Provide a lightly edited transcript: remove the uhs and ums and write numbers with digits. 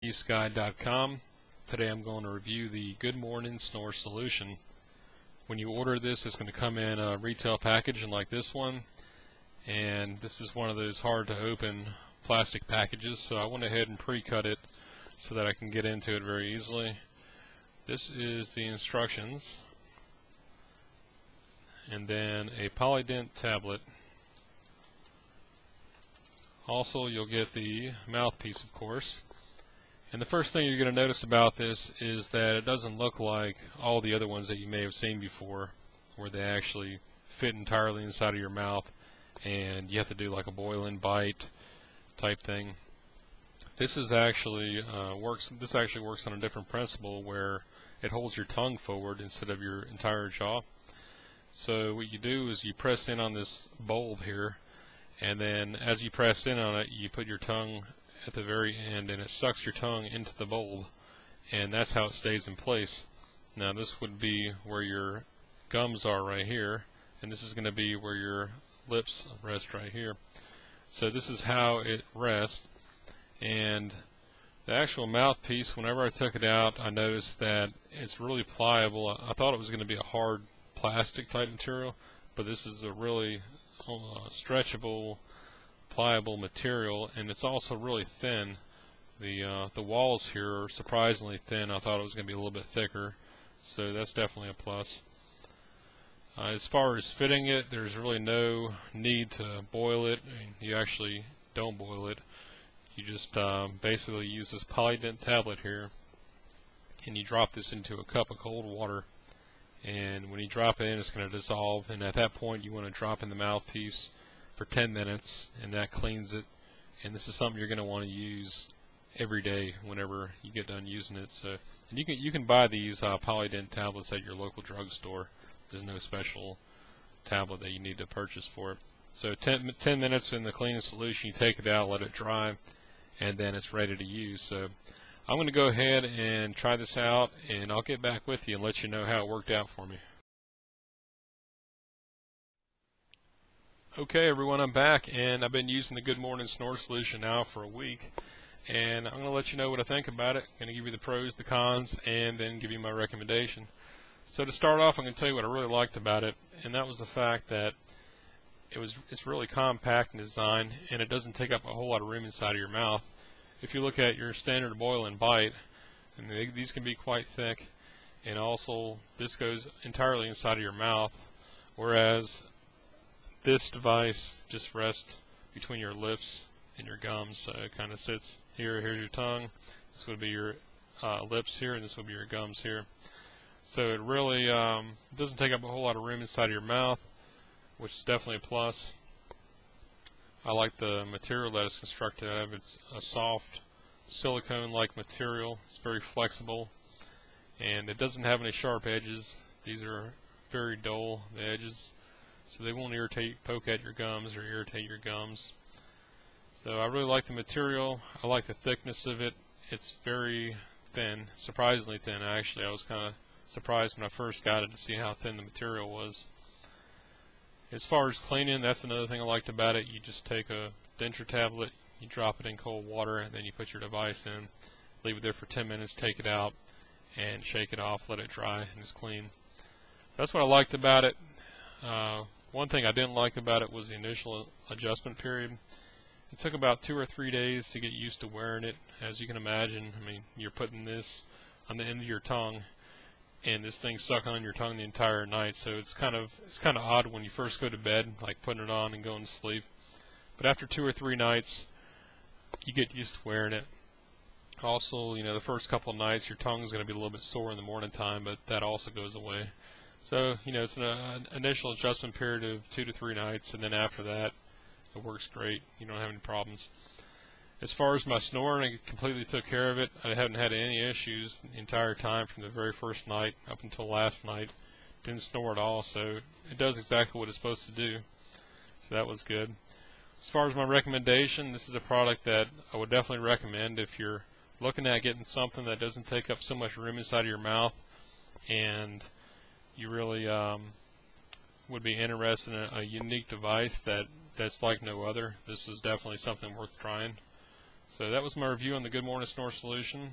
Guide.com. Today I'm going to review the Good Morning Snore solution. When you order this, it's going to come in a retail packaging like this one, and this is one of those hard to open plastic packages, so I went ahead and pre-cut it so that I can get into it very easily. This is the instructions, and then a polydent tablet. Also, you'll get the mouthpiece, of course. And the first thing you're going to notice about this is that it doesn't look like all the other ones that you may have seen before, where they actually fit entirely inside of your mouth and you have to do like a boil-in bite type thing. This is actually works on a different principle, where it holds your tongue forward instead of your entire jaw. So what you do is you press in on this bulb here, and then as you press in on it, you put your tongue at the very end, and it sucks your tongue into the bulb, and that's how it stays in place. Now this would be where your gums are right here, and this is going to be where your lips rest right here. So this is how it rests. And the actual mouthpiece, whenever I took it out, I noticed that it's really pliable. I thought it was going to be a hard plastic type material, but this is a really stretchable, pliable material, and it's also really thin. The walls here are surprisingly thin. I thought it was going to be a little bit thicker, so that's definitely a plus. As far as fitting it, there's really no need to boil it. You actually don't boil it. You just basically use this polydent tablet here, and you drop this into a cup of cold water, and when you drop it in, it's going to dissolve, and at that point you want to drop in the mouthpiece for 10 minutes, and that cleans it. And this is something you're going to want to use every day whenever you get done using it. So, and you can buy these polydent tablets at your local drugstore. There's no special tablet that you need to purchase for it. So 10 minutes in the cleaning solution, you take it out, let it dry, and then it's ready to use. So I'm going to go ahead and try this out, and I'll get back with you and let you know how it worked out for me. Okay everyone, I'm back, and I've been using the Good Morning Snore solution now for a week, and I'm going to let you know what I think about it. I'm going to give you the pros, the cons, and then give you my recommendation. So to start off, I'm going to tell you what I really liked about it, and that was the fact that it's really compact in design, and it doesn't take up a whole lot of room inside of your mouth. If you look at your standard boil and bite, and these can be quite thick, and also this goes entirely inside of your mouth, whereas this device just rests between your lips and your gums. So it kind of sits here. Here's your tongue. This would be your lips here, and this would be your gums here. So it really doesn't take up a whole lot of room inside of your mouth, which is definitely a plus. I like the material that it's constructed out of. It's a soft silicone-like material. It's very flexible, and it doesn't have any sharp edges. These are very dull, the edges, so they won't poke at your gums or irritate your gums. So I really like the material. I like the thickness of it. It's very thin, surprisingly thin actually. I was kind of surprised when I first got it to see how thin the material was. As far as cleaning, that's another thing I liked about it. You just take a denture tablet, you drop it in cold water, and then you put your device in, leave it there for 10 minutes, take it out, and shake it off, let it dry, and it's clean. So that's what I liked about it. One thing I didn't like about it was the initial adjustment period. It took about 2 or 3 days to get used to wearing it. As you can imagine, I mean, you're putting this on the end of your tongue, and this thing's stuck on your tongue the entire night. So it's kind of odd when you first go to bed, like putting it on and going to sleep. But after 2 or 3 nights, you get used to wearing it. Also, you know, the first couple of nights, your tongue is going to be a little bit sore in the morning time, but that also goes away. So, you know, it's an initial adjustment period of 2 to 3 nights, and then after that, it works great. You don't have any problems. As far as my snoring, I completely took care of it. I haven't had any issues the entire time from the very first night up until last night. Didn't snore at all, so it does exactly what it's supposed to do. So that was good. As far as my recommendation, this is a product that I would definitely recommend if you're looking at getting something that doesn't take up so much room inside of your mouth, and you really would be interested in a unique device that's like no other. This is definitely something worth trying. So that was my review on the Good Morning Snore solution,